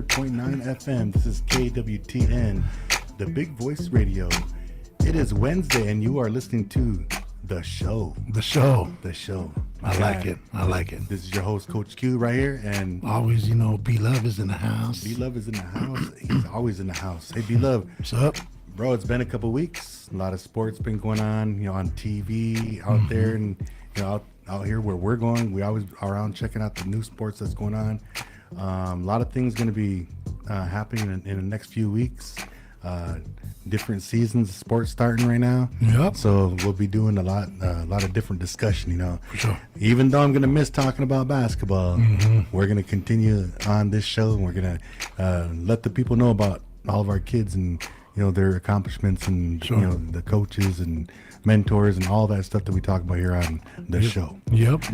100.9 FM. This is KWTN, the Big Voice Radio. It is Wednesday, and you are listening to The Show. The Show. The Show. I like it. I like it. This is your host, Coach Q, right here. And always, B-Luv is in the house. B-Luv is in the house. He's always in the house. Hey, B-Luv. What's up? Bro, it's been a couple weeks. A lot of sports been going on, on TV, out there, and, out here where we're going. We always are around checking out the new sports that's going on. A lot of things going to be happening in the next few weeks. Different seasons of sports starting right now. Yep. So we'll be doing a lot of different discussion, For sure. Even though I'm going to miss talking about basketball, we're going to continue on this show, and we're going to let the people know about all of our kids and, their accomplishments and, Sure. The coaches and mentors and all that stuff that we talk about here on the show. Yep.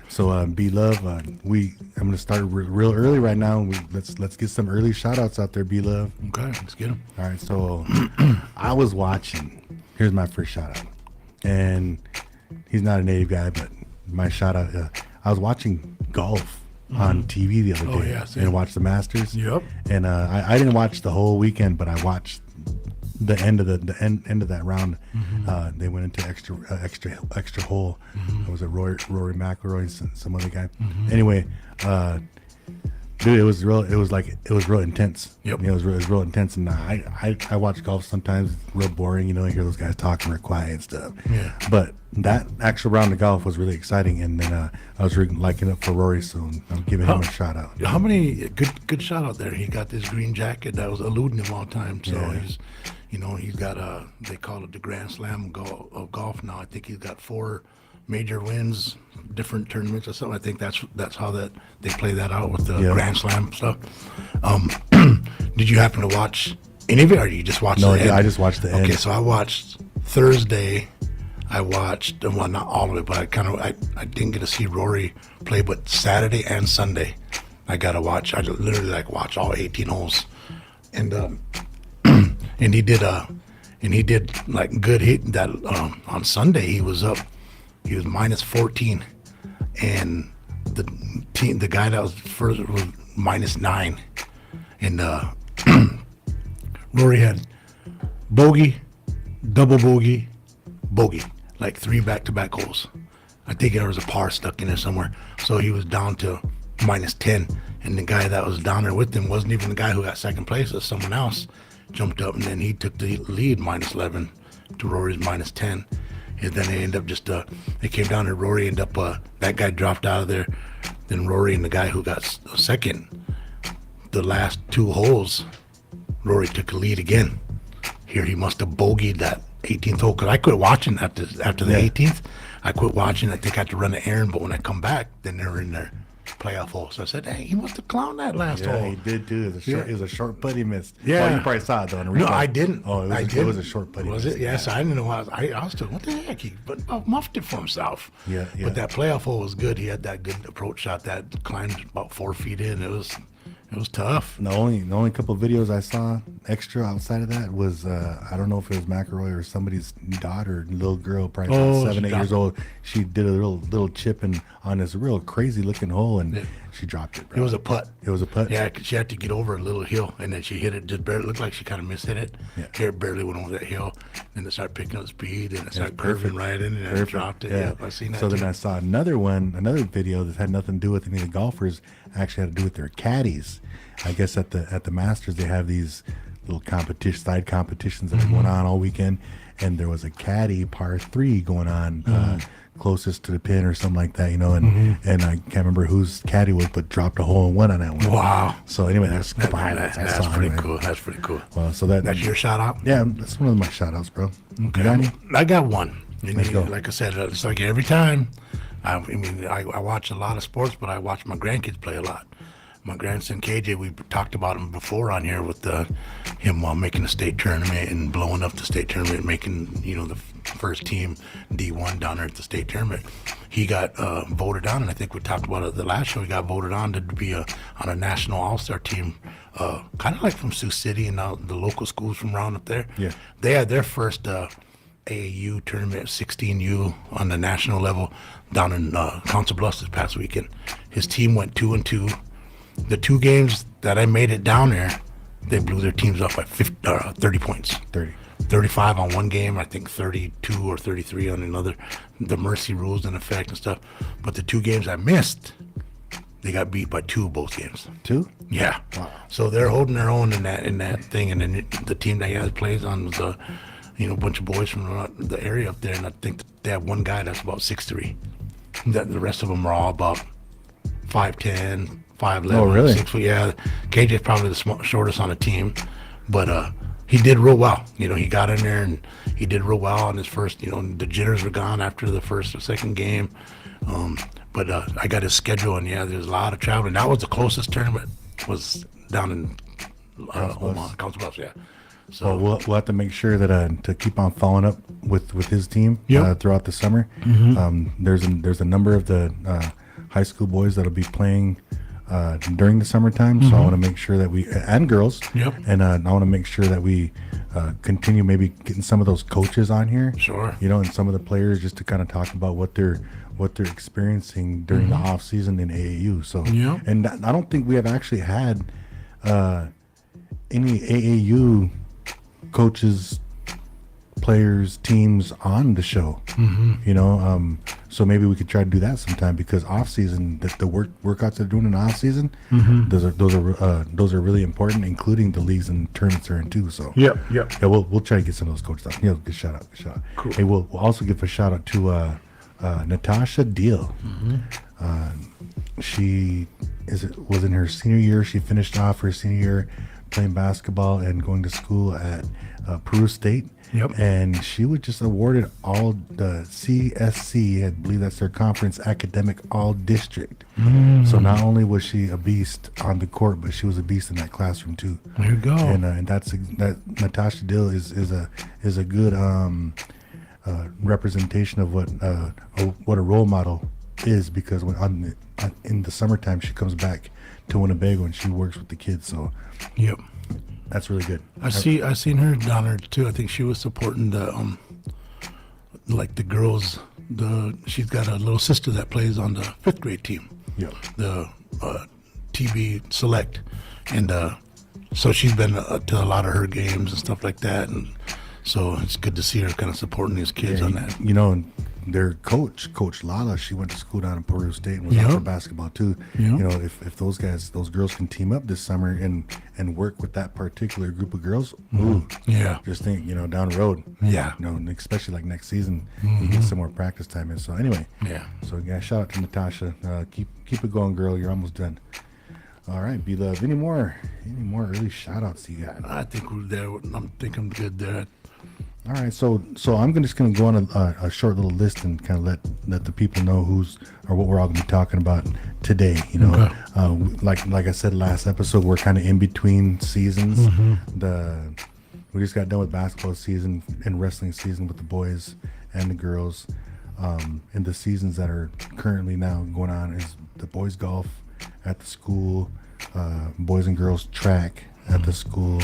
So, B-Luv, I'm going to start real early right now. Let's get some early shout outs out there, B-Luv. Okay, let's get them. All right, so I was watching. Here's my first shout out. And he's not a native guy, but my shout out, I was watching golf on TV the other day and watched the Masters. Yep. And I didn't watch the whole weekend, but I watched the end of that round. They went into extra hole. It was a Rory McIlroy and some other guy. Anyway, dude, it was real intense. Yep. It was real intense. And I watch golf sometimes. It's real boring. You hear those guys talking real quiet and stuff. Yeah. But that actual round of golf was really exciting. And then I was really liking it for Rory, so I'm giving him a shout out. How many good shout out there? He got this green jacket that was eluding him all the time. So he's got they call it the Grand Slam of golf now. I think he's got 4 major wins, different tournaments or something. I think that's how they play that out with the Grand Slam stuff. Did you happen to watch any of it, or you just watched the end? No, I just watched the end. Okay, so I watched Thursday. I watched, well, not all of it, but I didn't get to see Rory play, but Saturday and Sunday I got to watch. I literally watch all 18 holes. And and he did good. On Sunday he was minus 14, and the guy that was first was minus 9, and Rory had bogey, double bogey, bogey, 3 back-to-back holes. I think there was a par stuck in there somewhere, so he was down to minus 10, and the guy that was down there with him wasn't even the guy who got second place. It was someone else. Jumped up, and then he took the lead, minus 11 to Rory's minus 10. And then they end up they came down, and Rory ended up, that guy dropped out of there. Then Rory and the guy who got second, the last 2 holes, Rory took a lead again. Here he must have bogeyed that 18th hole, because I quit watching after the 18th. I quit watching. I think I had to run an errand, but when I come back, then they were in their playoff hole. So I said, hey, he must have clowned that last hole. Yeah, he did too. It was a short putt he missed. Yeah. Oh, you probably saw it though. No, I didn't. Oh, it was a short putt. Was it? Yes, I didn't know. I was still, what the heck? He muffed it for himself. Yeah. But that playoff hole was good. He had that good approach shot that climbed about 4 feet in. It was tough. The only couple of videos I saw extra outside of that was I don't know if it was McIlroy or somebody's daughter, little girl, probably 7, 8 years old. She did a little chipping on this real crazy looking hole, and she dropped it, bro. It was a putt. It was a putt. Yeah, she had to get over a little hill, and then she hit it just barely. It looked like she kind of mishit it. Yeah. Hair barely went over that hill, and it started picking up speed, and it started curving right in, and it dropped it. Yeah, I seen that. So too. then I saw another video that had nothing to do with any of the golfers. Actually had to do with their caddies. I guess at the Masters they have these little side competitions that are going on all weekend, and there was a caddy par 3 going on closest to the pin or something like that, and I can't remember whose caddy was, but dropped a hole in one on that one. Wow. So anyway, that's a couple highlights. That's pretty cool. That's pretty cool. Well, so that's your shout out? Yeah, that's one of my shout outs, bro. Okay. You got any? I got one. Let's go. Like I said, it's like every time. I watch a lot of sports, but I watch my grandkids play a lot. My grandson KJ, we talked about him before on here with him making the state tournament and blowing up the state tournament, making the first team D1 down there at the state tournament. He got voted on, and I think we talked about it the last show. He got voted on to be on a national all-star team, kind of like from Sioux City and the local schools from around up there. Yeah, they had their first AAU tournament, 16U on the national level down in Council Bluffs this past weekend. His team went 2-2. The 2 games that I made it down there, they blew their teams up by 30 points. 30. 35 on one game, I think 32 or 33 on another. The mercy rules in effect and stuff. But the 2 games I missed, they got beat by 2 of both games. 2? Yeah. Wow. So they're holding their own in that thing, and then the team that he has plays on was a bunch of boys from the area up there, and I think they have one guy that's about 6'3". That the rest of them are all about 5'10", 5'11". Oh, really? 6 foot. Yeah. KJ's probably the shortest on the team, but he did real well. He got in there and he did real well on his first. The jitters were gone after the first or second game. But I got his schedule, and there's a lot of traveling. That was the closest tournament, was down in Omaha, Council Bluffs, yeah. So Well, we'll have to make sure that to keep on following up with his team Yep. throughout the summer. There's a number of the high school boys that'll be playing during the summertime, so I want to make sure that we, and girls, Yep. and I want to make sure that we continue maybe getting some of those coaches on here, Sure. and some of the players, just to kind of talk about what they're experiencing during the off season in AAU. So, Yep. and I don't think we have actually had any AAU coaches, players, teams on the show. So maybe we could try to do that sometime, because off season, the workouts they're doing in the off season, those are really important, including the leagues and tournaments they're in too. So Yep. yeah, we'll try to get some of those coaches on. Good shout out. Cool. Hey, we'll also give a shout out to Natasha Deal. She was in her senior year. She finished off her senior year playing basketball and going to school at Peru State. Yep. And she was just awarded all the CSC, I believe that's their conference, academic all district. So not only was she a beast on the court, but she was a beast in that classroom too. There you go. And that Natasha Dill is a good representation of what a role model is, because when in the summertime she comes back to Winnebago and she works with the kids. So Yep. that's really good. I seen her down there too. I think she was supporting the like the girls. She's got a little sister that plays on the 5th grade team, Yeah. the TB Select, and so she's been to a lot of her games and stuff like that, and so it's good to see her kind of supporting these kids on that. And their Coach Lala, she went to school down in Peru State and was out for basketball too. Yep. If those girls can team up this summer and work with that particular group of girls, Yeah. just think, down the road, Yeah. and especially like next season, you get some more practice time in. So anyway, Yeah. so shout out to Natasha. Keep it going, girl. You're almost done. All right, B-Luv. Any more early shout outs you got? I think we're there. I think I'm good there. All right, so I'm just going to go on a short little list and kind of let the people know what we're all going to be talking about today. Okay. Like I said last episode, we're kind of in between seasons. We just got done with basketball season and wrestling season with the boys and the girls, and the seasons that are currently now going on is the boys golf at the school, boys and girls track at the school.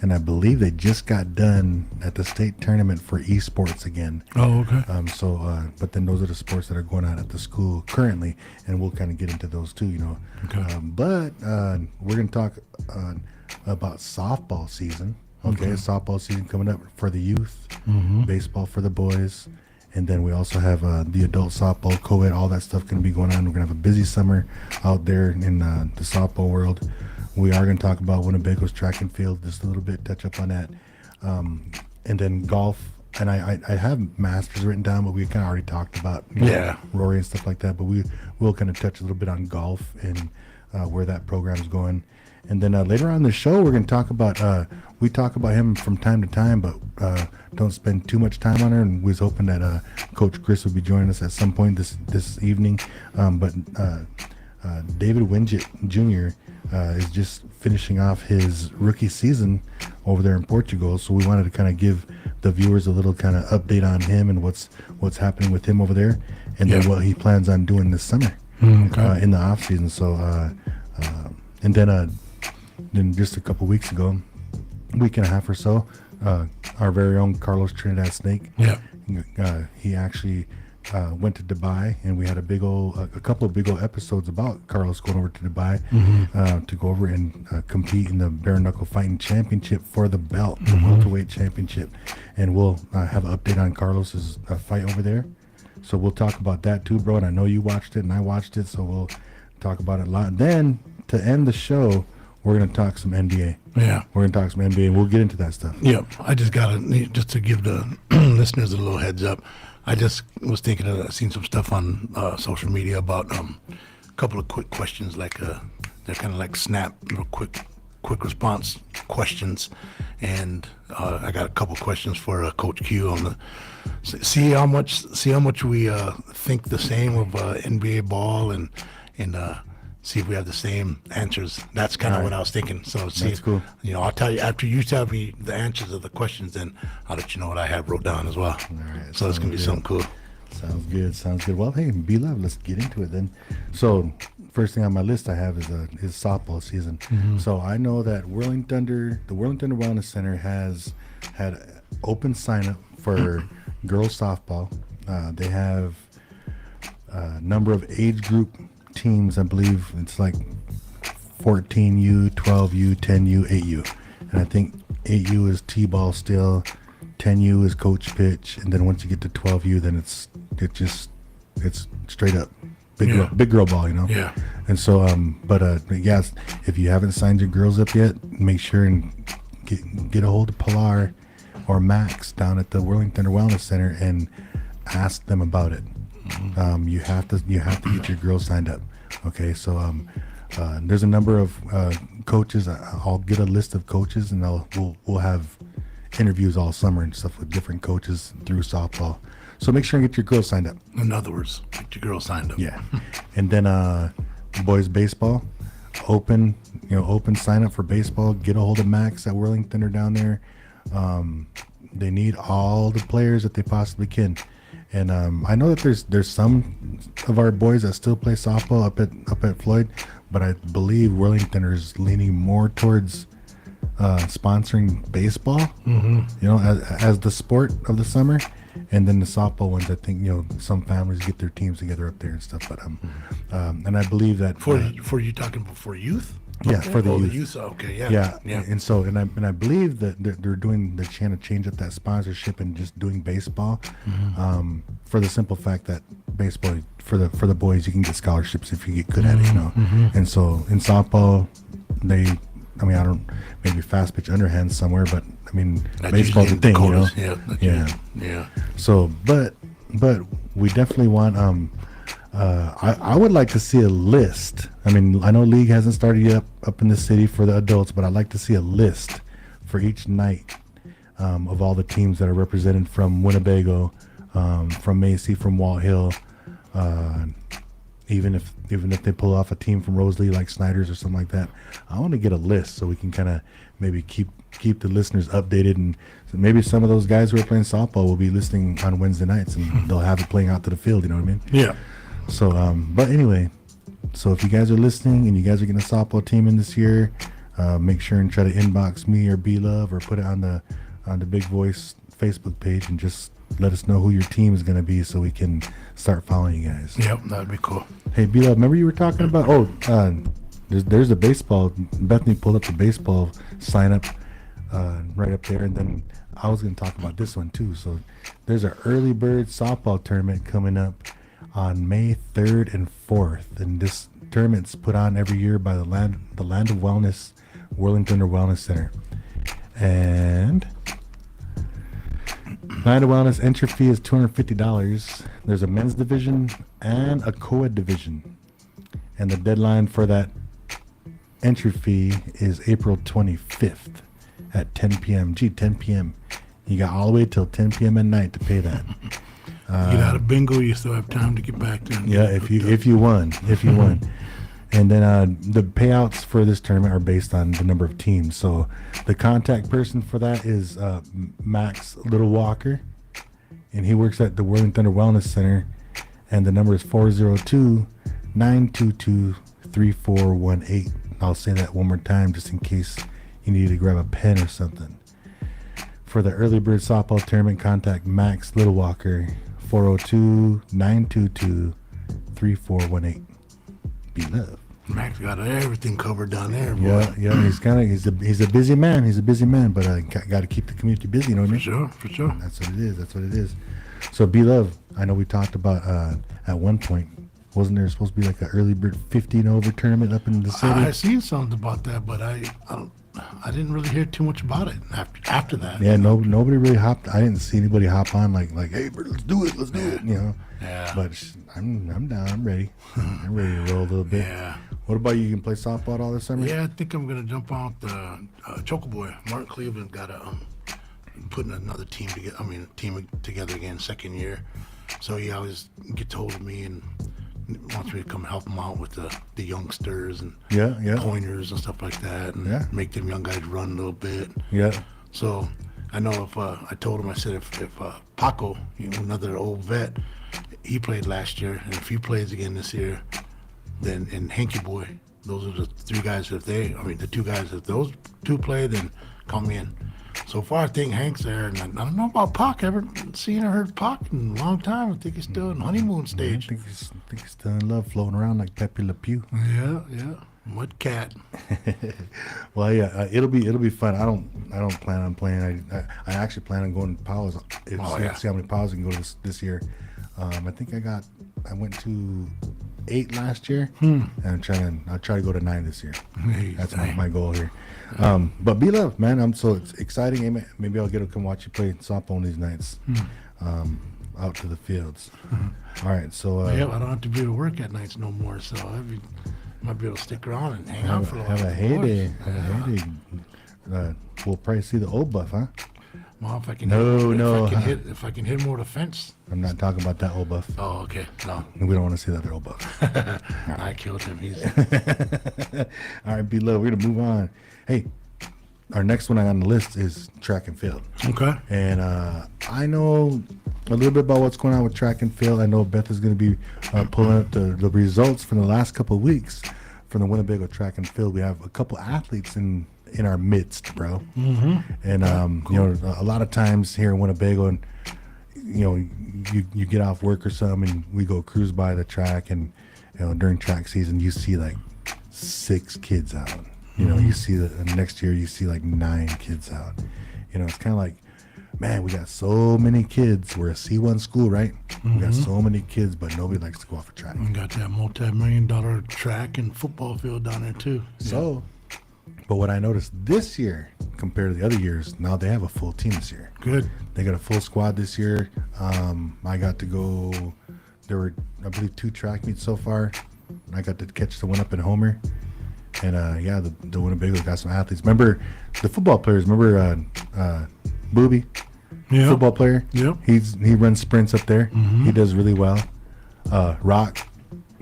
And I believe they just got done at the state tournament for esports again. Oh, okay. But then those are the sports that are going on at the school currently, and we'll kind of get into those too, Okay. But we're going to talk about softball season. Okay, softball season coming up for the youth, baseball for the boys, and then we also have the adult softball, co-ed, all that stuff going to be going on. We're going to have a busy summer out there in the softball world. We are going to talk about Winnebago's track and field just a little bit, touch up on that. And then golf. And I have masters written down, but we kind of already talked about Rory and stuff like that. But we'll kind of touch a little bit on golf and where that program's going. And then later on in the show, we're going to talk about, we talk about him from time to time, but don't spend too much time on her. And we was hoping that Coach Chris would be joining us at some point this evening. But David Winget Jr. Is just finishing off his rookie season over there in Portugal. So we wanted to kind of give the viewers a little kind of update on him and what's happening with him over there, and then what he plans on doing this summer in the off season. So and then just a couple weeks ago, week and a half or so, our very own Carlos Trinidad Snake. Yeah. He actually went to Dubai, and we had a couple of big old episodes about Carlos going over to Dubai to go over and compete in the bare knuckle fighting championship for the belt, the welterweight championship. And we'll have an update on Carlos's fight over there. So we'll talk about that too, bro. And I know you watched it and I watched it, so we'll talk about it a lot. And then to end the show, we're going to talk some NBA. Yeah. We're going to talk some NBA, and we'll get into that stuff. Yep. I just just to give the listeners a little heads up. I just was thinking I've seen some stuff on social media about a couple of quick questions, like they're kind of like snap, real quick response questions, and I got a couple questions for Coach Q on the see how much we think the same of NBA ball and see if we have the same answers. That's kind of what I was thinking. So see, That's cool. I'll tell you after you tell me the answers of the questions, then I'll let you know what I have wrote down as well. All right, So it's gonna be something cool. Sounds good. Well, hey, B-Luv, let's get into it then. So, first thing on my list I have is softball season. So I know that the Whirling Thunder Wellness Center has had open sign up for girls softball. They have a number of age group teams. I believe it's like 14U, 12U, 10U, 8U, and I think 8U is T-ball still. 10U is coach pitch, and then once you get to 12U, then it's straight up big girl ball, Yeah. And so, yes, if you haven't signed your girls up yet, make sure and get a hold of Pilar or Max down at the Whirling Thunder Wellness Center and ask them about it. You have to get your girls signed up. Okay, so there's a number of coaches. I'll get a list of coaches, and we'll have interviews all summer and stuff with different coaches through softball. So make sure and get your girls signed up. In other words, get your girl signed up. Yeah. And then boys baseball, open sign up for baseball. Get a hold of Max at Whirling Thunder down there. They need all the players that they possibly can. And I know that there's some of our boys that still play softball up at Floyd, but I believe Whirling Thunder is leaning more towards sponsoring baseball, as the sport of the summer, and then the softball ones. I think some families get their teams together up there and stuff. But and I believe that for you talking about for youth. Yeah, okay. for the youth. The youth. Okay, yeah. And so and I believe that they're trying to change up that sponsorship and just doing baseball, for the simple fact that baseball for the boys, you can get scholarships if you get good at it, And so in softball, I don't, maybe fast pitch underhand somewhere, but That's baseball's a usually thing, Dakotas. Yeah. So, but we definitely want. I would like to see a list. I know league hasn't started yet up in the city for the adults, but I'd like to see a list for each night of all the teams that are represented from Winnebago, from Macy, from Walt Hill. Even if they pull off a team from Rosalie like Snyder's or something like that, I want to get a list so we can kind of maybe keep the listeners updated, and so maybe some of those guys who are playing softball will be listening on Wednesday nights, and they'll have it playing out to the field. You know what I mean? Yeah. So, but anyway, so if you guys are listening and you guys are getting a softball team in this year, make sure and try to inbox me or B-Luv or put it on the Big Voice Facebook page and just let us know who your team is going to be so we can start following you guys. Yep, that'd be cool. Hey, B-Luv, remember you were talking about, there's a baseball, Bethany pulled up the baseball sign up right up there, and then I was going to talk about this one too. So there's an early bird softball tournament coming up on May 3rd and 4th, and this tournament's put on every year by the Land of Wellness, Whirling Thunder Wellness Center. And Land of Wellness entry fee is $250. There's a men's division and a co-ed division, and the deadline for that entry fee is April 25th at 10 p.m. 10 p.m. You got all the way till 10 p.m. at night to pay that. Get out of bingo, you still have time to get back there. Yeah, if you won. And then the payouts for this tournament are based on the number of teams. So the contact person for that is Max Little Walker, and he works at the Whirling Thunder Wellness Center, and the number is 402-922-3418. I'll say that one more time just in case you need to grab a pen or something. For the early bird softball tournament, contact Max Little Walker, 402-922-3418. B-Luv. Max got everything covered down there, boy. Yeah. He's a busy man. He's a busy man, but got to keep the community busy. You know what I mean? For sure. That's what it is. So B-Luv, I know we talked about at one point. Wasn't there supposed to be like an early bird 50-over tournament up in the city? I seen something about that, but I didn't really hear too much about it after that. Yeah, nobody really hopped. I didn't see anybody hop on like, hey, bro, let's do it, you know. Yeah. But I'm down. I'm ready. I'm ready to roll a little bit. Yeah. What about you? You can play softball all this summer? Yeah, I think I'm gonna jump on the Choco Boy. Martin Cleveland got putting another team together. I mean, a team together again, second year. So he always gets hold of me and wants me to come help him out with the youngsters and Yeah. pointers and stuff like that, and make them young guys run a little bit. Yeah. So I know if I told him, I said if Paco, another old vet, he played last year, and if he plays again this year, then and Hanky Boy, those are the three guys. The two guys, if those two play, then come in. So far, I think Hank's there, and I don't know about Pac. I haven't seen or heard Pac in a long time. I think he's still in honeymoon stage. I think he's still in love, floating around like Pepe Le Pew. Yeah. Mud cat. Well, yeah, it'll be fun. I don't plan on playing. I actually plan on going to Powell's. See how many Powell's I can go to this year. I think I went to 8 last year, and I'll try to go to 9 this year. That's my goal here. But B-Luv, man, I'm so exciting. Maybe I'll get to come watch you play softball on these nights. Out to the fields. All right, so I don't have to be to work at nights no more, so might be able to stick around and hang out for a while. Have a heyday. We'll probably see the old buff, huh? Well, if I can hit more the fence. I'm not talking about that old buff. Oh, okay. No. We don't want to see that old buff. I killed him. All right, B-Luv, we're going to move on. Hey, our next one on the list is track and field. Okay. And I know a little bit about what's going on with track and field. I know Beth is going to be pulling up the results from the last couple of weeks from the Winnebago track and field. We have a couple athletes in our midst, bro. Mm-hmm. And cool. A lot of times here in Winnebago, and you get off work or something, and we go cruise by the track, and during track season, you see like 6 kids out. You see next year you see like 9 kids out. It's kind of like, man, we got so many kids. We're a C1 school, right? We got so many kids, but nobody likes to go off a track. We got that multi-million-dollar track and football field down there too. So, but what I noticed this year compared to the other years, now they have a full team this year. Good. They got a full squad this year. I got to go. There were, I believe, 2 track meets so far. I got to catch the one up in Homer. And the Winnebago got some athletes. Remember the football players? Remember Booby, football player? Yep. He runs sprints up there. Mm-hmm. He does really well. Rock,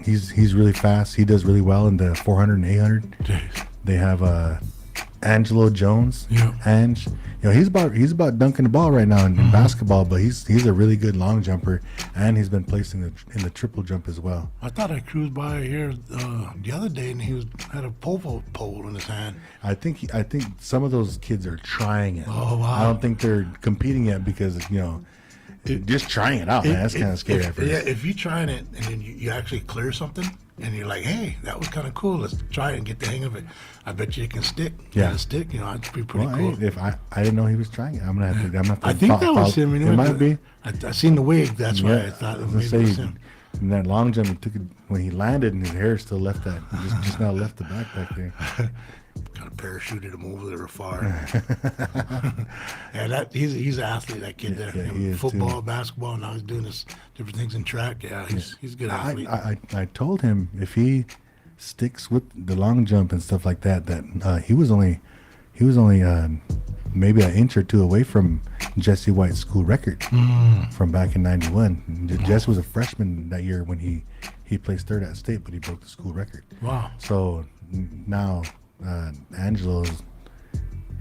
he's really fast. He does really well in the 400 and 800. Jeez. They have Angelo Jones. Yeah. Ange. He's about dunking the ball right now in basketball, but he's a really good long jumper, and he's been placing in the triple jump as well. I thought I cruised by here the other day, and he had a pole in his hand. I think some of those kids are trying it. Oh wow! I don't think they're competing yet because just trying it out, man. That's kind of scary at first. Yeah, if you're trying it and then you actually clear something, and you're like, hey, that was kind of cool. Let's try it and get the hang of it. I bet you it can stick. Yeah, stick. It'd be pretty cool. If I didn't know he was trying it, I'm gonna have to. I think that was him. It might be. I seen the wig. That's why I thought maybe it was him. In that long jump, he took it when he landed, and his hair still left that. Just now left the back there. Kind of parachuted him over there far. Yeah, he's an athlete. That kid there. Yeah, he is football, too. basketball. Now he's doing different things in track. Yeah, he's a good athlete. I told him if he sticks with the long jump and stuff like that, he was only maybe an inch or 2 away from Jesse White's school record from back in '91. Jesse was a freshman that year when he placed 3rd at state, but he broke the school record. Wow. So now Angelo's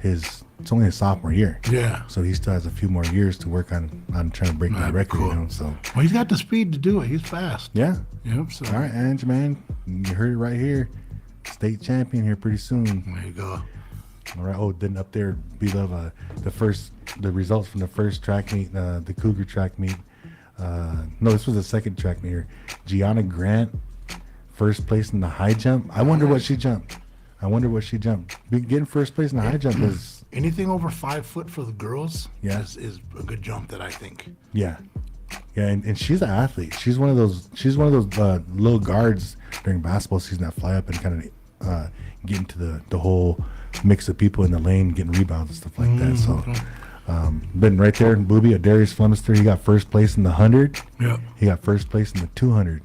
it's only his sophomore year. Yeah. So he still has a few more years to work on trying to break that record. Cool. So well, he's got the speed to do it. He's fast. Yeah. Yep. So. All right, Ange, man, you heard it right here. State champion here pretty soon. There you go. All right. Oh, then up there, B-Luv, the results from the first track meet, the Cougar track meet. No, this was the second track near Gianna Grant, first place in the high jump. I wonder what she jumped. Getting first place in the high jump is Anything over 5 foot for the girls Yeah. is a good jump that I think. yeah. And she's an athlete. She's one of those little guards during basketball season that fly up and kind of get into the whole mix of people in the lane, getting rebounds and stuff like that. So. But right there, Booby, Darius Flemister, he got first place in the 100. Yeah. He got first place in the 200.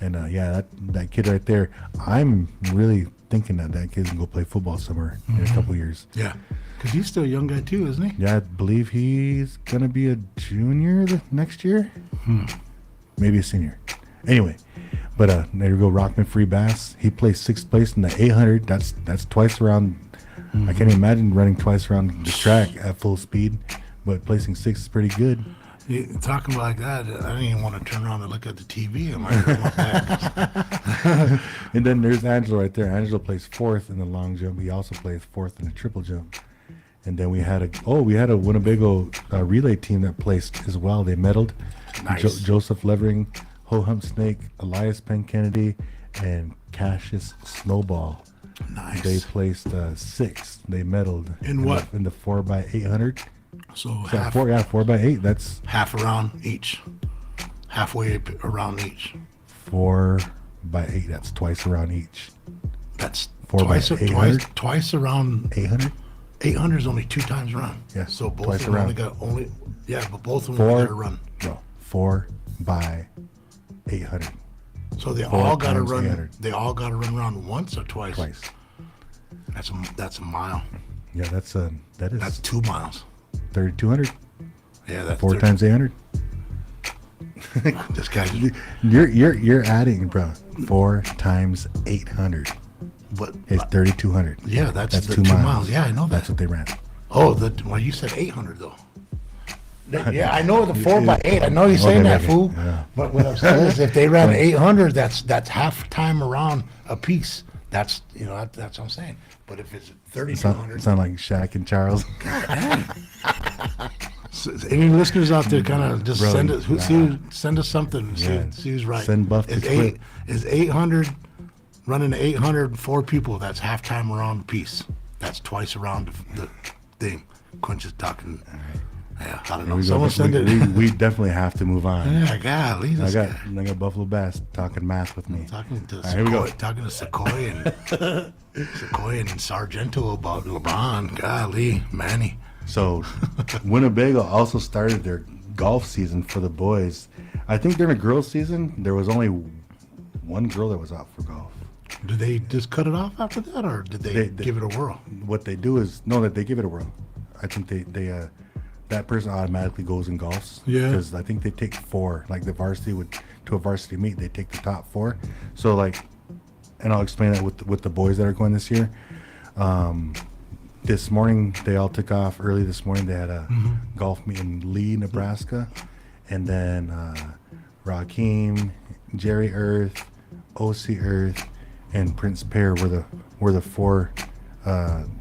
And that kid right there, I'm really thinking that kid's gonna go play football somewhere in a couple years. Yeah. Because he's still a young guy too, isn't he? Yeah, I believe he's gonna be a junior next year, maybe a senior. Anyway, but there you go, Rockman Free Bass. He placed 6th place in the 800. That's twice around. I can't imagine running twice around the track at full speed, but placing 6th is pretty good. Talking like that, I didn't even want to turn around and look at the TV. I'm like, oh my God. And then there's Angelo right there. Angelo plays 4th in the long jump. He also plays 4th in the triple jump. And then we had a Winnebago relay team that placed as well. They medaled. Nice. Joseph Levering, Ho Hump Snake, Elias Penn Kennedy, and Cassius Snowball. Nice. They placed 6th. They medaled In what? In the 4x800. So So half, 4x8. That's half around each. Halfway around each. 4x8. That's twice around each. That's 4 by 800? twice around. 800. 800 is only 2 times around. Yeah, So both twice of them around. but both of them got to run. No, 4x800. So they 4 all got to times run. 800. They all got to run around once or twice. Twice. That's a mile. Yeah, that is That's 2 miles. 3,200. Yeah, that's 4 times 800. This guy. You're adding, bro. 4 times 800 But is 3,200. yeah, that's the 2 2 miles. miles. Yeah, I know That's that. what they ran. Oh, well, you said 800 though. Yeah, I know the 4x8. I know you're saying Okay, that, okay. fool. Yeah. But what I'm saying is, if they ran 800, that's half time around a piece. That's that's what I'm saying. But if it's 3,200, Sound like Shaq and Charles. So, any listeners out there, kind of just Bro, send us something. And Yeah. see who's right. Send Buff is to quit. Is 800 running 800 4 people? That's half time around the piece. That's twice around the thing. Quinch is talking. Yeah, I don't know. We go- Someone send it. we definitely have to move on. Yeah, golly, I this got guy. Buffalo Bass talking math with me. Talking to right, here we go. Sequoia and Sargento about LeBron. Golly, Manny. So, Winnebago also started their golf season for the boys. I think during the girls' season, there was only one girl that was out for golf. Did they just cut it off after that, or did they give it a whirl? What they do is that they give it a whirl. I think they that person automatically goes and golfs. Yeah. Because I think they take 4, like the varsity to a varsity meet, they take the top 4. So and I'll explain that with the boys that are going this year. This morning they all took off early. This morning they had a golf meet in Lee, Nebraska, and then Raheem, Jerry Earth, OC Earth, and Prince Pear were the 4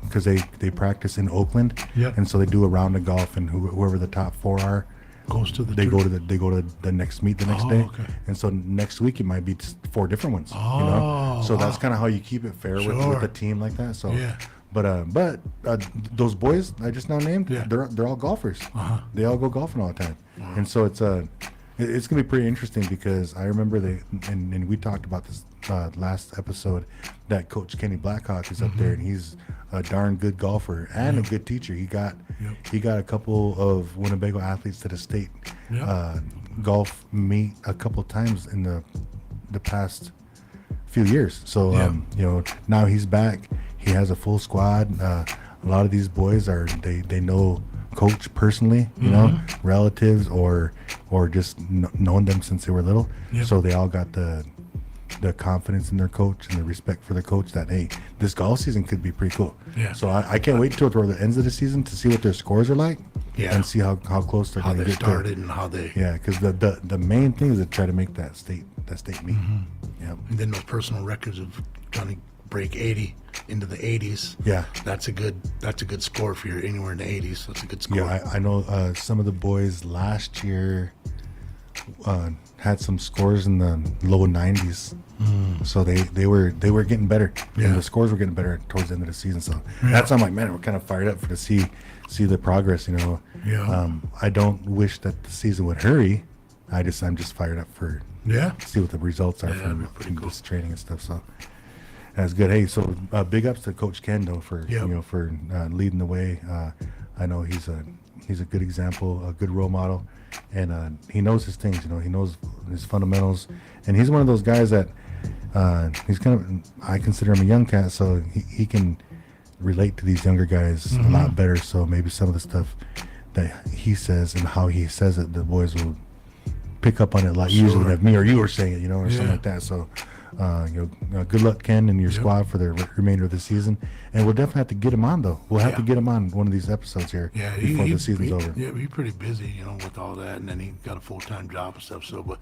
because they practice in Oakland. Yep. And so they do a round of golf, and whoever the top 4 are, Goes to the. they go to the next meet the next Oh, day. okay. And so next week it might be 4 different ones. Oh, So that's wow. kind of how you keep it fair Sure. with a team like that. So Yeah. but those boys I just now named, Yeah. they're all golfers. Uh-huh. They all go golfing all the time. And so it's gonna be pretty interesting because I remember and we talked about this last episode that Coach Kenny Blackhawk is up there, and he's a darn good golfer and a good teacher. He got a couple of Winnebago athletes to the state golf meet a couple times in the past few years. So now he's back. He has a full squad. A lot of these boys they know Coach personally, relatives or just known them since they were little. Yep. So they all got the confidence in their coach and the respect for the coach that, hey, this golf season could be pretty cool. Yeah. So I can't wait till the ends of the season to see what their scores are like. Yeah. And see how close they're How going to they get started and how they. Yeah, because the main thing is to try to make that state meet. Yep. And then those personal records of trying to break 80 into the 80s. Yeah. That's a good score for your anywhere in the 80s. That's a good score. Yeah, I know some of the boys last year. had some scores in the low 90s. So they were getting better. Yeah. And the scores were getting better towards the end of the season. So Yeah. that's why I'm like, man, we're kind of fired up to see the progress. Yeah. I don't wish that the season would hurry. I'm just fired up for Yeah. see what the results are Yeah, that'd be from, pretty cool. this training and stuff. So that's good. Hey, so big ups to Coach Ken though for Yep. for leading the way. I know he's a good example, a good role model, and he knows his things. He knows his fundamentals, and he's one of those guys that he's kind of. I consider him a young cat, so he can relate to these younger guys a lot better. So maybe some of the stuff that he says and how he says it, the boys will pick up on it a lot easier than if me or you were saying it, or something like that. So, good luck, Ken, and your squad for the remainder of the season. And we'll definitely have to get him on, though. We'll have to get him on one of these episodes here before the season's over. Yeah, he's pretty busy, with all that, and then he got a full-time job and stuff. So, but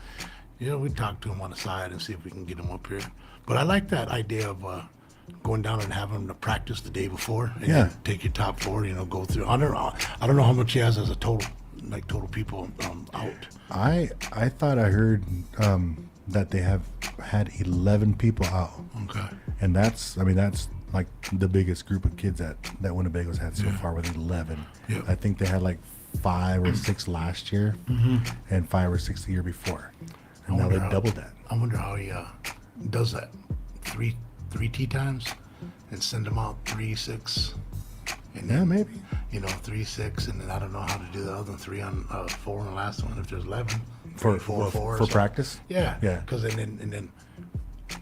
we talk to him on the side and see if we can get him up here. But I like that idea of going down and having him to practice the day before, and then take your top four. Go through. I don't know how much he has as a total people out. I thought I heard that they have had 11 people out. Okay. And that's like the biggest group of kids that Winnebago's had so far with 11. Yeah. I think they had like 5 or 6 last year and 5 or 6 the year before. And now they doubled that. I wonder how he does that. Three tee times and send them out 3, 6. And Yeah, then, maybe. 3, 6, and then I don't know how to do the other 3 on 4 on the last one. If there's 11 For 4, 4 or for so. practice? Yeah, Yeah. Because then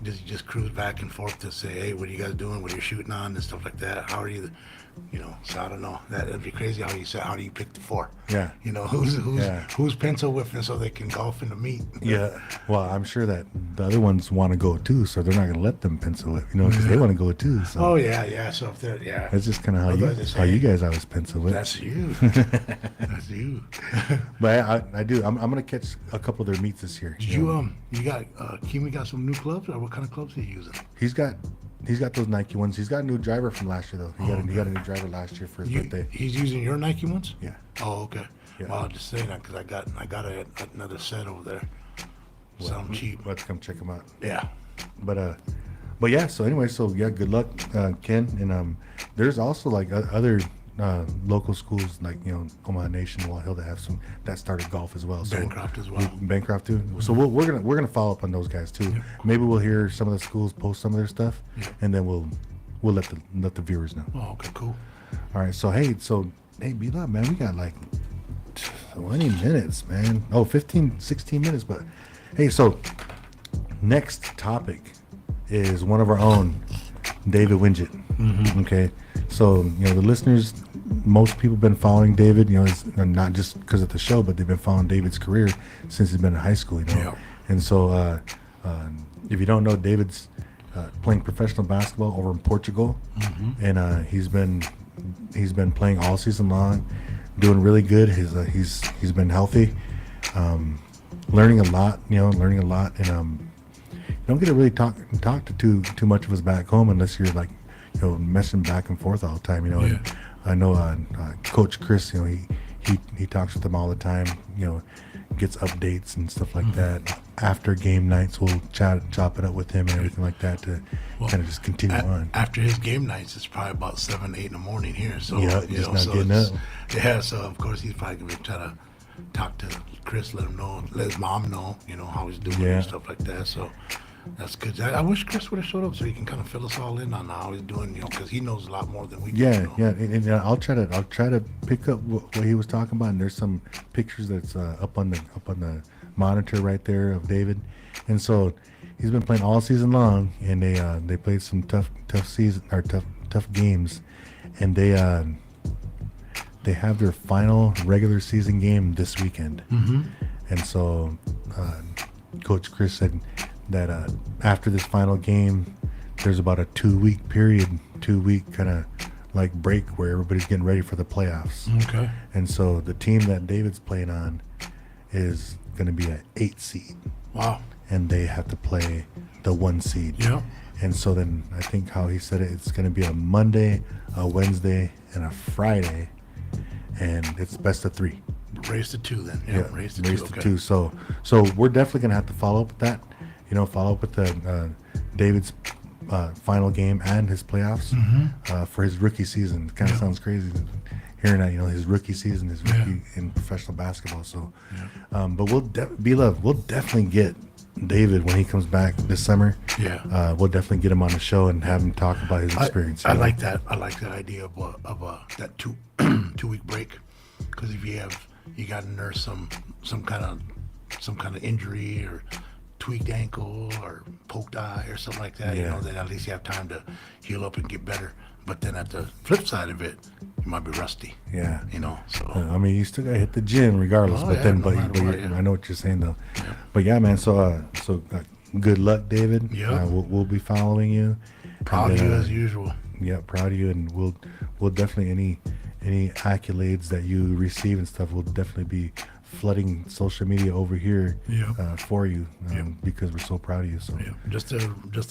just cruise back and forth to say, hey, what are you guys doing? What are you shooting on and stuff like that? How are you? So I don't know. That'd be crazy how you say. How do you pick the 4? Yeah. Who's pencil whipping so they can golf in the meet? Yeah. Well, I'm sure that the other ones want to go too, so they're not going to let them pencil it, because they want to go too. So Oh yeah. So if they're that's just kind of Otherwise how you guys always pencil it. That's you. That's you. But I do. I'm going to catch a couple of their meets this year. Did you got Kimi got some new clubs, or what kind of clubs are you using? He's got those Nike ones. He's got a new driver from last year though. He got a new driver last year for his birthday. He's using your Nike ones? Yeah. Oh, okay. Yeah. Well, I'll just say that because I got another set over there. Some cheap. Let's come check them out. Yeah. But yeah. So anyway, good luck, Ken. And there's also like other local schools like Omaha Nation, Wall Hill that have some that started golf as well. So Bancroft as well. Bancroft too. So we're gonna follow up on those guys too. Yeah. Maybe we'll hear some of the schools post some of their stuff, Yeah. and then we'll let the viewers know. Oh, okay, cool. All right. So hey, B-Luv, man, we got like 20 minutes, man. Oh, 15, 16 minutes. But hey, so next topic is one of our own, David Wingett. Okay. So, the listeners, most people have been following David, it's not just because of the show, but they've been following David's career since he's been in high school, Yeah. And so, if you don't know, David's playing professional basketball over in Portugal, and he's been playing all season long, doing really good. He's been healthy, learning a lot, and you don't get to really talk to too much of us back home unless you're like messing back and forth all the time, Yeah. And I know Coach Chris, he talks with them all the time, gets updates and stuff like that. After game nights, we'll chop it up with him and everything like that to kind of just continue on. After his game nights, it's probably about 7, 8 in the morning here. So just not getting up. Yeah, so of course he's probably gonna try to talk to Chris, let his mom know, how he's doing and stuff like that. So that's good. I wish Chris would have showed up so he can kind of fill us all in on how he's doing, because he knows a lot more than we do. And I'll try to pick up what he was talking about. And there's some pictures that's up on the monitor right there of David, and so he's been playing all season long, and they played some tough season or tough games, and they have their final regular season game this weekend, and so Coach Chris said that after this final game, there's about a 2-week kind of like break where everybody's getting ready for the playoffs. Okay. And so the team that David's playing on is going to be an 8 seed. Wow. And they have to play the 1 seed. Yeah. And so then I think how he said it, it's going to be a Monday, a Wednesday, and a Friday, and it's best of 3. Raised to 2 then. Yeah, raised to 2. raised to Okay. 2. So we're definitely gonna have to follow up with that. Follow up with the David's final game and his playoffs for his rookie season. It kind of sounds crazy hearing that. His rookie season, his rookie in professional basketball. So, but B-Luv, we'll definitely get David when he comes back this summer. Yeah. We'll definitely get him on the show and have him talk about his experience. I like that. I like that idea of that 2 week break, because if you got to nurse some kind of injury or tweaked ankle or poked eye or something like that, Yeah. then at least you have time to heal up and get better. But then at the flip side of it, you might be rusty. Yeah. So I mean, you still gotta hit the gym regardless. Oh, but yeah, then, no matter what, yeah. I know what you're saying though. But yeah, man. So good luck, David. Yeah. We'll be following you. proud And, of you as usual. Yeah, proud of you, and we'll definitely any accolades that you receive and stuff. We'll definitely be flooding social media over here Yeah. for you Yeah. because we're so proud of you. So Yeah. Just to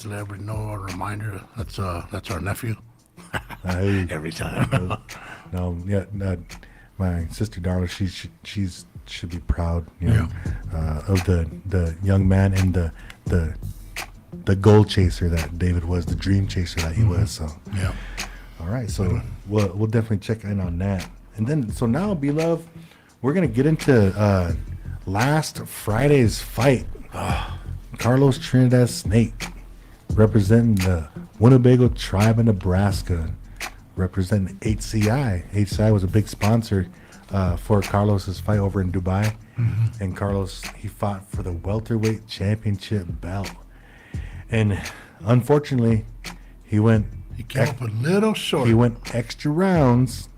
let everybody know, a reminder, that's our nephew. Hey. Every time. No, yeah, my sister Darla, she should be proud, of the young man and the goal chaser that David was, the dream chaser that he was. So, Yeah. all right, so we'll definitely check in on that. And then, so now, B-Luv, we're gonna get into last Friday's fight. Carlos Trinidad Snake, representing the Winnebago tribe of Nebraska, representing HCI. HCI was a big sponsor for Carlos's fight over in Dubai, and Carlos, he fought for the welterweight championship belt, and unfortunately, he came up a little short. He went extra round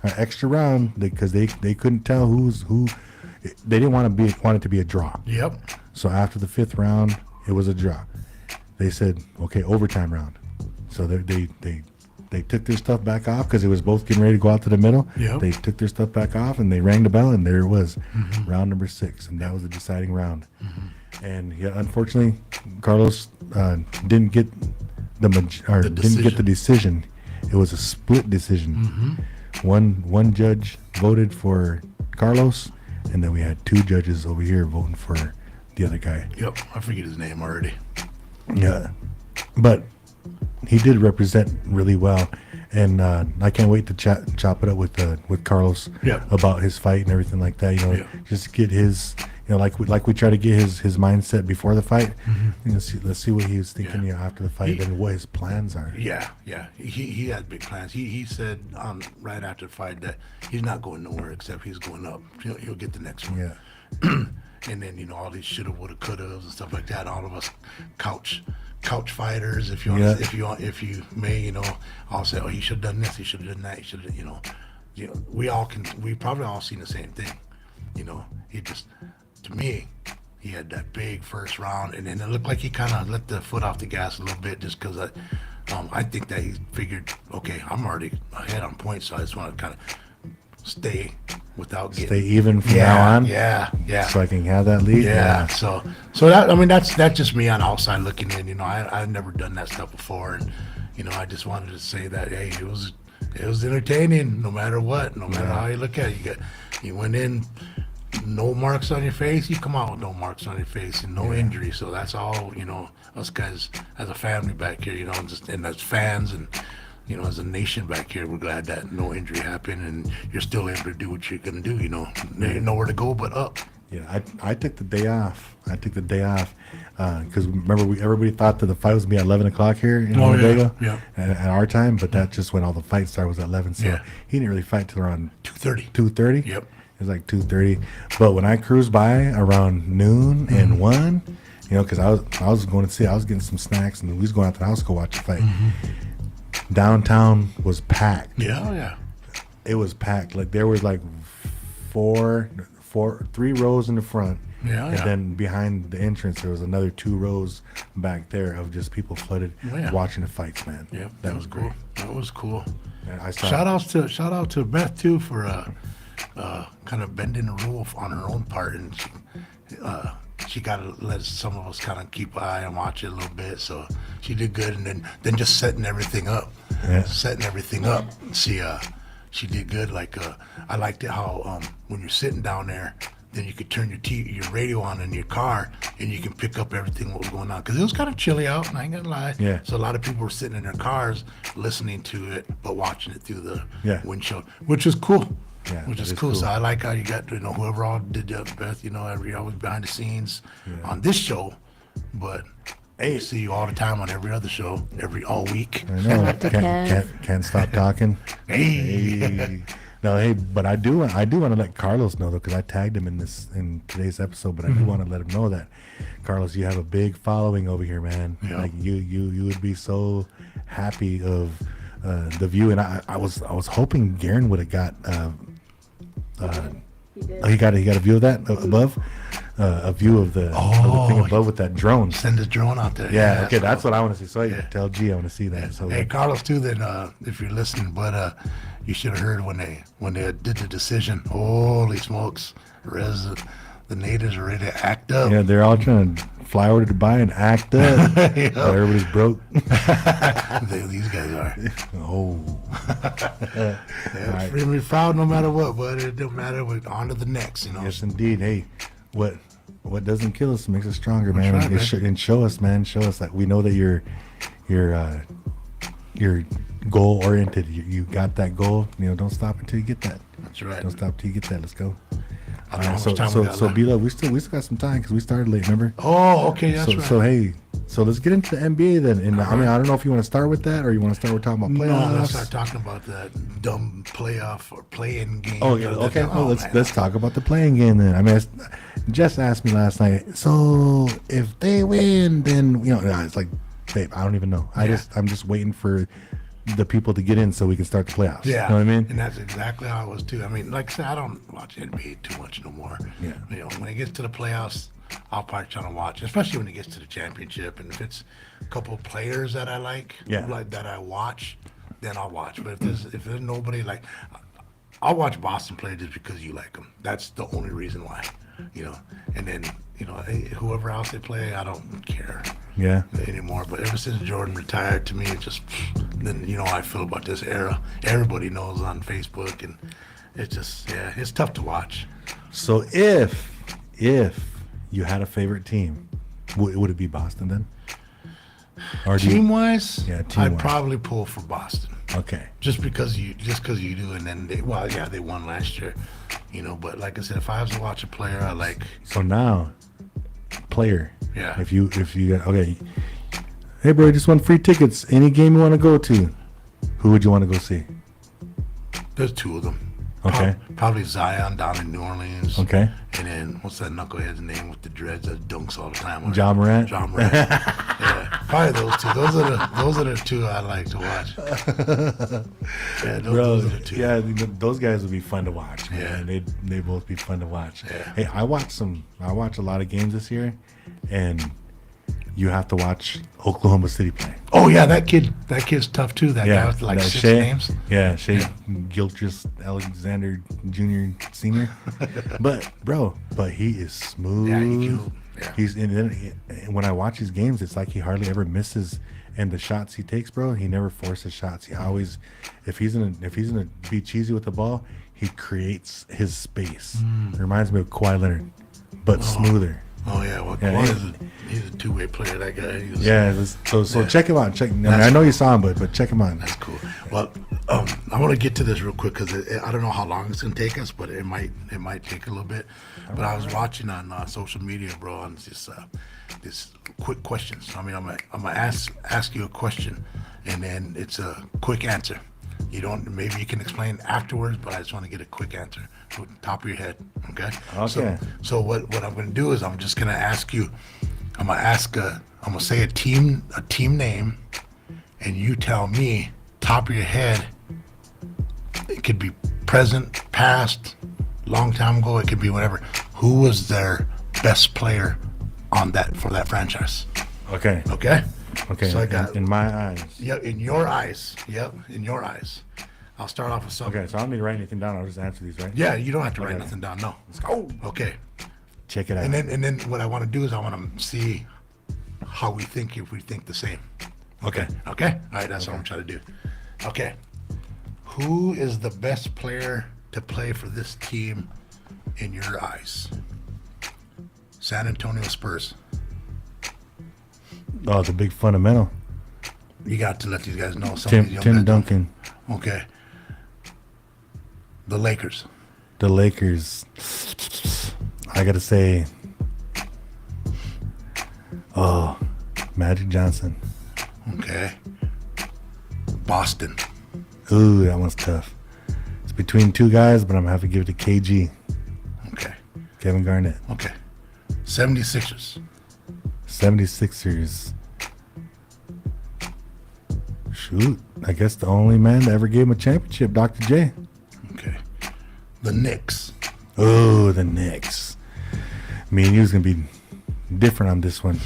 because they couldn't tell who. They didn't want it to be a draw. Yep. So after the 5th round, it was a draw. They said, okay, overtime round. So they took their stuff back off because it was both getting ready to go out to the middle. Yep. They took their stuff back off and they rang the bell, and there it was, round number 6, and that was the deciding round. And yeah, unfortunately, Carlos didn't get didn't get the decision. It was a split decision. One judge voted for Carlos, and then we had 2 judges over here voting for the other guy. Yep. I forget his name already. Yeah, but he did represent really well, and I can't wait to chop it up with Carlos Yeah. about his fight and everything like that. Yeah. Just get his, like we try to get his mindset before the fight. Let's see what he was thinking after the fight and what his plans are. Yeah. He had big plans. He said right after the fight that he's not going nowhere except he's going up. He'll get the next one. Yeah. And then all these shoulda, woulda, couldas and stuff like that. All of us couch fighters, if you want, if you may, all say, oh, he should have done this, he should have done that, he should have, we probably all seen the same thing. He just, to me, he had that big first round, and then it looked like he kind of let the foot off the gas a little bit, just because I think that he figured, okay, I'm already ahead on points, so I just want to kind of stay without getting even from now on. Yeah. So I can have that lead. Yeah. So that that's just me on the outside looking in. I've never done that stuff before, and I just wanted to say that hey, it was entertaining no matter what, no matter how you look at it. You went in, no marks on your face, you come out with no marks on your face and no injury. So that's all us guys as a family back here, and as fans and. As a nation back here, we're glad that no injury happened and you're still able to do what you're going to do. There's nowhere to go but up. Yeah, I took the day off. Because remember, everybody thought that the fight was going to be at 11 o'clock here in Winnebago at our time, but that just when all the fight started was at 11. So he didn't really fight till around 2:30. 2:30? Yep. It was like 2:30. But when I cruised by around noon and 1, because I was going to see, I was getting some snacks, and we was going out to the house to go watch the fight. Downtown was packed. Yeah. It was packed. Like there was like 3 rows in the front. And then behind the entrance there was another 2 rows back there of just people flooded watching the fights, man. Yeah. That was great. Cool. That was cool. And I saw Shout out to Beth too for kind of bending the rule on her own part, and she got to let some of us kind of keep an eye and watch it a little bit. So she did good, and then just setting everything up. See, she did good. Like I liked it how when you're sitting down there, then you could turn your radio on in your car, and you can pick up everything what was going on. Because it was kind of chilly out, and I ain't gonna lie. Yeah. So a lot of people were sitting in their cars listening to it, but watching it through the windshield, which is cool. Yeah, which that is is cool. cool. So I like how you got whoever all did that best. Every always behind the scenes on this show, but. Hey, see you all the time on every other show, all week. I know. Can't stop talking. Hey. No, hey, but I do want to let Carlos know though, because I tagged him in today's episode. But I do want to let him know that, Carlos, you have a big following over here, man. Yeah. Like you would be so happy of the view. And I was hoping Garen would have got. He got a view of that above. A view of the thing above with that drone. Send the drone out there. Yeah, okay, that's what I want to see. So tell G I want to see that. So hey, Carlos, too. Then if you're listening, but you should have heard when they did the decision. Holy smokes, the natives are ready to act up. Yeah, they're all trying to fly over to Dubai and act up. Everybody's broke. These guys are. Oh. Right. We're proud no matter what, but it don't matter. We're on to the next. Yes, indeed. Hey, what doesn't kill us makes us stronger, man. Right, And show us, man. Show us that we know that you're goal oriented. You got that goal. Don't stop until you get that. That's right. Don't stop until you get that. Let's go. I don't know how much time we got So left. B-Luv, we still got some time because we started late. Remember? Oh, okay, that's right. So hey, so let's get into the NBA then. And I mean, I don't know if you want to start with that or you want to start with talking about playoffs. No, let's start talking about that dumb playoff or play-in game. Oh yeah, okay. Let's talk about the playing game then. I mean, Jess asked me last night. So if they win, then it's like, babe, I don't even know. I'm just waiting for the people to get in so we can start the playoffs. Yeah, you know what I mean? And that's exactly how it was too. I mean, like I said, I don't watch NBA too much no more. Yeah. When it gets to the playoffs, I'll probably try to watch, especially when it gets to the championship. And if it's a couple of players that I like that I watch, then I'll watch. But if there's nobody I'll watch Boston play just because you like them. That's the only reason why. And then whoever else they play, I don't care. Yeah. Anymore. But ever since Jordan retired, to me, it just then how I feel about this era. Everybody knows on Facebook, and it's just it's tough to watch. So if you had a favorite team, would it be Boston then? Or Team-wise, team-wise. I'd probably pull for Boston. Okay. Just because you do, and then they won last year, But like I said, if I was to watch a player, I like. So now, player. Yeah. If you got hey bro, you just won free tickets. Any game you want to go to, who would you want to go see? There's two of them. Okay. Probably Zion down in New Orleans. Okay. And then what's that knucklehead's name with the dreads that dunks all the time? Ja Morant. Ja Morant. Yeah, probably those two. Those are the two I like to watch. Yeah, those are the two. Yeah, those guys would be fun to watch, man. Yeah. They both be fun to watch. Yeah. Hey, I watched a lot of games this year, and you have to watch Oklahoma City play. Oh yeah, that kid's tough too. That guy with like that 6 names. Yeah, Shea Gilchrist Alexander Jr. Senior. but he is smooth. Yeah, he can. Yeah. He's when I watch his games, it's like he hardly ever misses. And the shots he takes, bro, he never forces shots. He always, if he's gonna be cheesy with the ball, he creates his space. It reminds me of Kawhi Leonard, but smoother. Oh yeah, well, he's a two-way player. That guy. So check him out. I know you saw him, but check him out. That's cool. Well, I want to get to this real quick because I don't know how long it's gonna take us, but it might take a little bit. But I was watching on social media, bro, on this quick questions. I mean, I'm gonna ask you a question, and then it's a quick answer. Maybe you can explain afterwards, but I just want to get a quick answer from the top of your head. Okay. Okay. So what I'm going to do is I'm just going to ask you. I'm going to say a team name, and you tell me top of your head. It could be present, past, long time ago. It could be whatever. Who was their best player for that franchise? Okay. Okay. Okay. So I got in my eyes. Yeah, in your eyes. Yep, in your eyes. I'll start off with something. Okay, so I don't need to write anything down. I'll just answer these, right? Yeah, you don't have to write nothing down. No. Let's go. Okay. Check it out. And then what I want to do is I want to see how we think, if we think the same. Okay. Okay. All right. That's what I'm trying to do. Okay. Who is the best player to play for this team in your eyes? San Antonio Spurs. Oh, the big fundamental. You got to let these guys know. Some of these young Tim guys don't- Duncan. Okay. The Lakers. The Lakers. I gotta say, Magic Johnson. Okay. Boston. Ooh, that one's tough. It's between two guys, but I'm gonna have to give it to KG, Okay. Kevin Garnett. Okay. 76ers. 76ers. Shoot, I guess the only man that ever gave him a championship, Dr. J. Okay. The Knicks. Oh, the Knicks. Me and you was gonna be different on this one.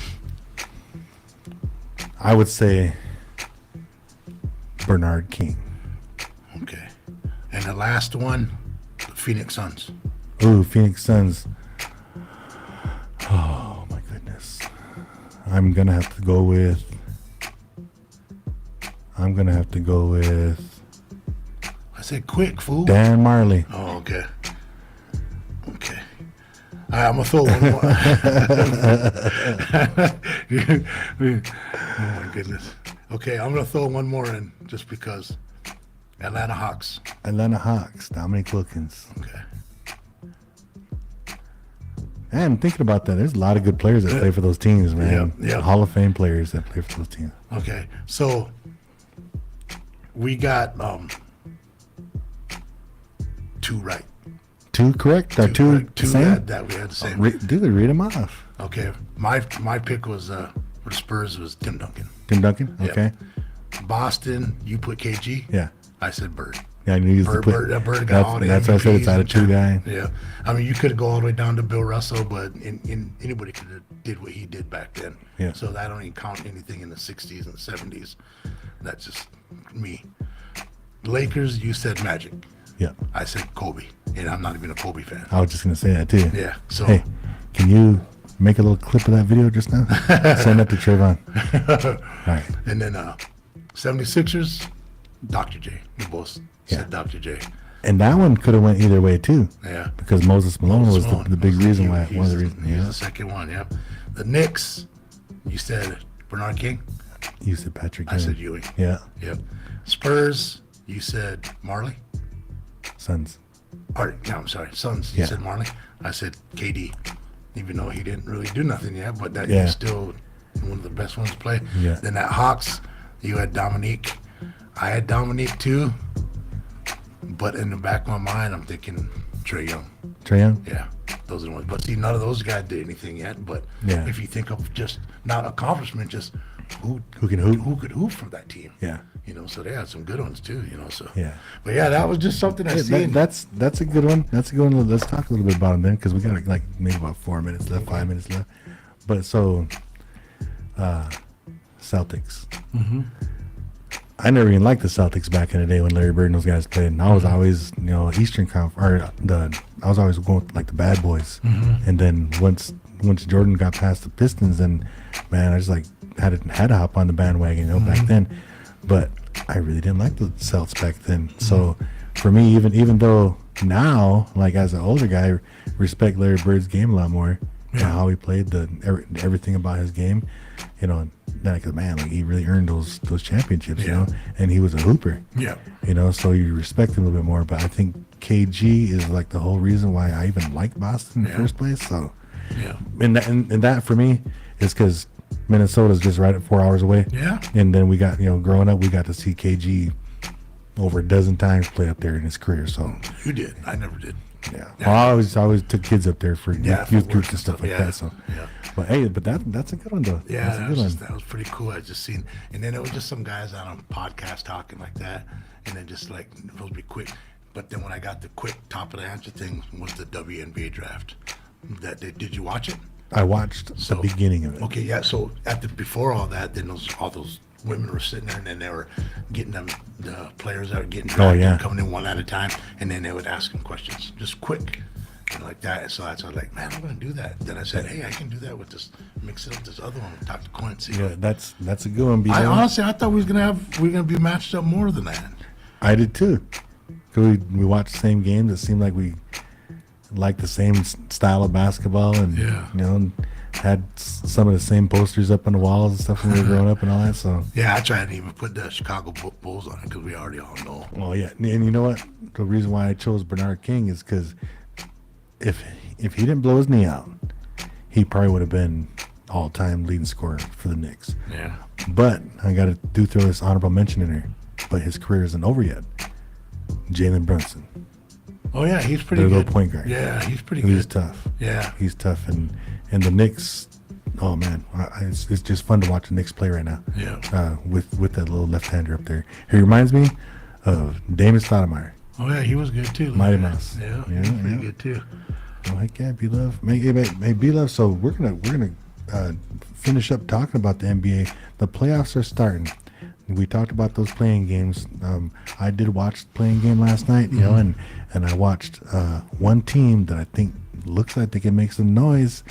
I would say Bernard King. Okay. And the last one, the Phoenix Suns. Ooh, Phoenix Suns. Oh my goodness. I'm gonna have to go with. I said quick, fool. Dan Marley. Oh, okay. Okay. All right, I'm going to throw one more. Oh, my goodness. Okay, I'm going to throw one more in just because. Atlanta Hawks. Atlanta Hawks. Dominic Wilkins. Okay. And I'm thinking about that. There's a lot of good players that play for those teams, man. Yeah. Hall of Fame players that play for those teams. Okay, so we got two right. Two correct? Or two correct. Two same? that we had the same. Dude, read them off. Okay, my pick was for the Spurs was Tim Duncan. Tim Duncan? Yep. Okay. Boston, you put KG. Yeah. I said Bird. Yeah, I knew you Bird, put. Bird got all the That's why I said it's MVPs out of and two guy. Yeah, I mean you could have go all the way down to Bill Russell, but anybody could have did what he did back then. Yeah. So I don't even count anything in the '60s and '70s. That's just me. Lakers, you said Magic. Yeah. I said Kobe, and I'm not even a Kobe fan. I was just gonna say that too. Yeah. So Hey, can you make a little clip of that video just now? Send that to Trayvon. All right. and then 76ers, Dr. J. We both Yeah. said Dr. J. And that one could have went either way too, Yeah. because Moses Malone was the big reason why. He One of the was- reasons. He was Yeah. the second one. Yeah. The Knicks, you said Bernard King. You said Patrick. I Ewing. said Ewing. Yeah. Yep. Spurs, you said Marley. Suns. Or, no, I'm sorry. Suns, you Yeah. said Marley. I said KD, even though he didn't really do nothing yet, but that Yeah. he's still one of the best ones to play. Yeah. Then that Hawks, you had Dominique. I had Dominique too, but in the back of my mind, I'm thinking Trae Young. Trae Young. Yeah, those are the ones. But see, none of those guys did anything yet. But Yeah. if you think of just not accomplishment, just who can hoop. who could hoop from that team. Yeah. You know, so they had some good ones too. You know, so Yeah. But yeah, that was just something I Yeah, seen. that's a good one. That's a good one. Let's talk a little bit about them then, because we got like maybe about 4 minutes left, 5 minutes left. But so, Celtics. Mm-hmm. I never even liked the Celtics back in the day when Larry Bird and those guys played. And I was always, Eastern Conf or I was always going with, like the bad boys. Mm-hmm. And then once Jordan got past the Pistons, and man, I just like had to hop on the bandwagon, back then. But I really didn't like the Celts back then. So for me, even though now, like as an older guy, I respect Larry Bird's game a lot more. How he played, everything about his game, like man, like he really earned those championships, and he was a hooper. Yeah. So you respect him a little bit more. But I think KG is like the whole reason why I even like Boston in the first place. So Yeah. and that for me is because Minnesota's just right at 4 hours away. Yeah. And then we got, growing up, we got to see KG over a dozen times play up there in his career. So You did. I never did. yeah, well, I always took kids up there for youth for groups work and stuff like yeah. that. So, Yeah. but hey, that's a good one though. Yeah, that's a good one. that was pretty cool. I just seen, and then it was just some guys on a podcast talking like that, and then just like it was supposed to be quick. But then when I got the quick top of the answer thing was the WNBA draft. Did you watch it? I watched the beginning of it. Okay, yeah. So before all that, then all those women were sitting there, and then they were getting the players that were getting drafted, coming in one at a time, and then they would ask them questions, just quick, like that. And so I was like, man, I'm going to do that. Then I said, hey, I can do that with this, mix it up with this other one, talk to Quincy. Yeah, that's a good one. I honestly, I thought we were gonna be matched up more than that. I did too. 'Cause we watched the same games. It seemed like we liked the same style of basketball, and Yeah. you know, had some of the same posters up on the walls and stuff when we were growing up and all that. So, Yeah, I tried to even put the Chicago Bulls on it because we already all know. well, yeah, and you know what? The reason why I chose Bernard King is because if he didn't blow his knee out, he probably would have been all-time leading scorer for the Knicks. Yeah. But I got to throw this honorable mention in there. But his career isn't over yet. Jalen Brunson, Oh yeah, he's pretty their good. little point guard. Yeah, he's pretty He's good. tough. Yeah. He's tough, and the Knicks. Oh man, it's just fun to watch the Knicks play right now. Yeah. With that little left-hander up there. He reminds me of Damon Stoudemire. Oh yeah, he was good too. Mighty Mouse. Yeah, Yeah, he was pretty yeah. good too. Oh heck yeah, B-Luv. Hey, B-Luv. So we're gonna finish up talking about the NBA. The playoffs are starting. We talked about those playing games. I did watch the playing game last night, you know, and I watched one team that I think looks like they can make some noise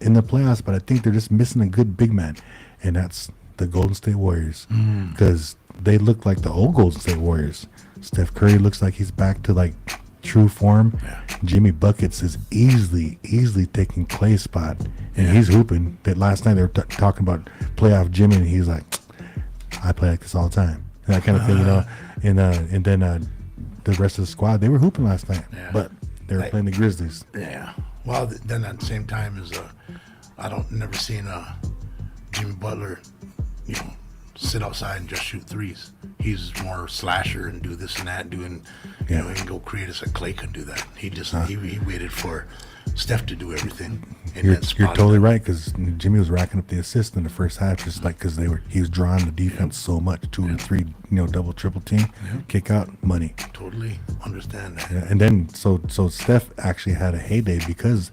in the playoffs, but I think they're just missing a good big man, and that's the Golden State Warriors, because they look like the old Golden State Warriors. Steph Curry looks like he's back to like true form. Yeah. Jimmy Buckets is easily taking Clay's spot, and he's hooping. That last night they were talking about playoff Jimmy, and he's like, I play like this all the time, and that kind of thing, you know. And then the rest of the squad, they were hooping last night, Yeah. but they were playing the Grizzlies. Yeah. Well, then at the same time as I don't never seen Jimmy Butler, you know, sit outside and just shoot threes. He's more slasher and do this and that, doing, you know, and go create us. Like Clay couldn't do that. He just he waited for Steph to do everything. And You're then spot totally them. right, because Jimmy was racking up the assists in the first half, just like because he was drawing the defense so much, 2 and 3, you know, double triple team, kick out money. Totally understand that. Yeah, and then so Steph actually had a heyday because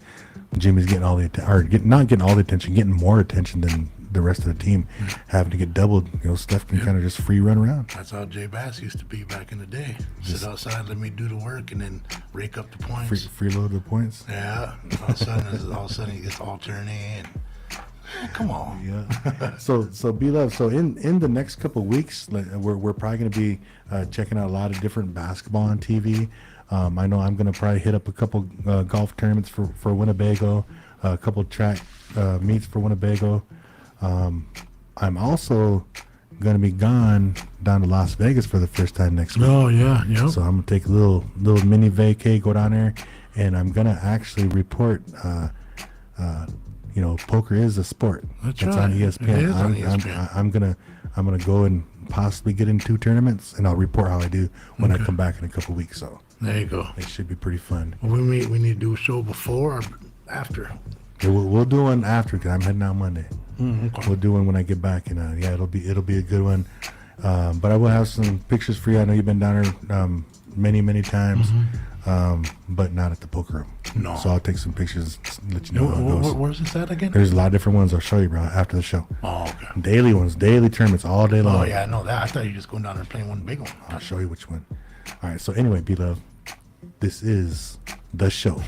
Jimmy's getting all the not getting all the attention, getting more attention than the rest of the team, having to get doubled. You know, Steph can kind of just free run around. That's how Jay Bass used to be back in the day. Sit outside, let me do the work, and then rake up the points. Freeload the points. Yeah. All of a sudden he gets alternate. Come on. Yeah. So B-Luv. So in the next couple of weeks, we're probably going to be checking out a lot of different basketball on TV. I know I'm going to probably hit up a couple golf tournaments for Winnebago, a couple track meets for Winnebago. I'm also going to be gone down to Las Vegas for the first time next week. Oh yeah, yeah. So I'm gonna take a little mini vacay, go down there, and I'm gonna actually report. You know, poker is a sport. That's it's right. on ESPN. It is on ESPN. I'm gonna go and possibly get in 2 tournaments, and I'll report how I do when I come back in a couple weeks. So There you go. it should be pretty fun. Well, we need to do a show before or after. Yeah, we'll do one after, because I'm heading out Monday. Okay. We'll do one when I get back, and yeah, it'll be a good one. But I will have some pictures for you. I know you've been down there many times, but not at the poker room. No. So I'll take some pictures, let you know how it goes. Where's this at again? There's a lot of different ones I'll show you, bro, after the show. Oh, okay. Daily ones, daily tournaments, all day long. Oh, yeah, I know that. I thought you were just going down there and playing one big one. I'll show you which one. All right. So anyway, B-Luv, this is the show,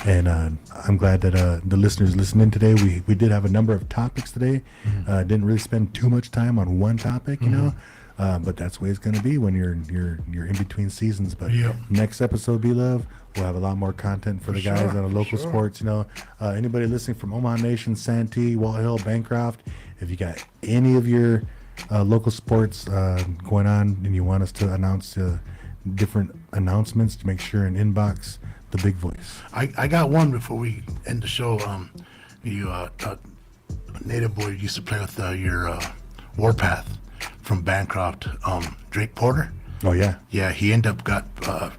and I'm glad that the listeners listening today. We did have a number of topics today. Didn't really spend too much time on one topic, you know. But that's the way it's going to be when you're in between seasons. But Yep. next episode, B-Luv, we'll have a lot more content for the guys sure, on the local sure. sports. You know, anybody listening from Omaha Nation, Santee, Walt Hill, Bancroft, if you got any of your local sports going on and you want us to announce different announcements, to make sure and inbox the big voice. I got one before we end the show. You native boy used to play with your Warpath from Bancroft, Drake Porter. Oh yeah. Yeah, he ended up got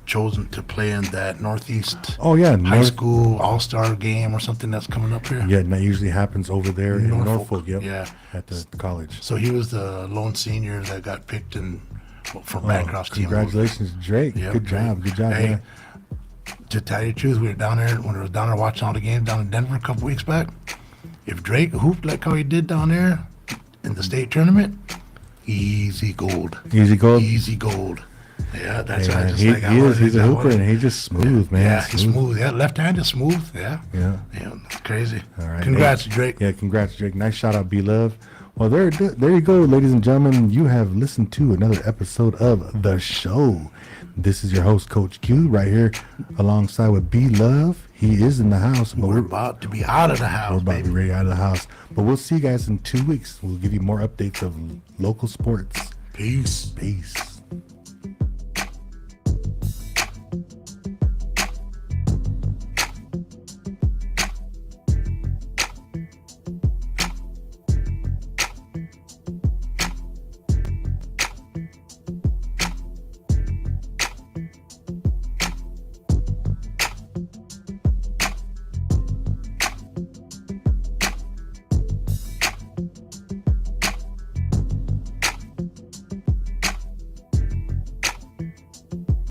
chosen to play in that Northeast Oh yeah. High School All-Star game or something that's coming up here. Yeah, and that usually happens over there in Norfolk. Yep. Yeah. At the college. So he was the lone senior that got picked for Bancroft's team. Congratulations, Drake. Yeah, Good job. Good job. Hey, Yeah. to tell you the truth, we were down there when we were down there watching all the games down in Denver a couple weeks back. If Drake hooped like how he did down there in the state tournament, easy gold. Easy gold. Easy gold. Yeah, that's Hey, right. man, Just he like I is. was, He's a I hooper, was. and he's just smooth, man. Yeah, he's smooth. Yeah, left-handed smooth. Yeah. Yeah. Yeah, that's crazy. All right. Congrats, Hey, Drake. Yeah, congrats, Drake. Nice shout out, B-Luv. Well, there you go, ladies and gentlemen. You have listened to another episode of The Show. This is your host, Coach Q, right here alongside with B-Luv. He is in the house. But We're about to be out of the house, we're about baby. to be ready out of the house. But we'll see you guys in 2 weeks. We'll give you more updates of local sports. Peace. Peace.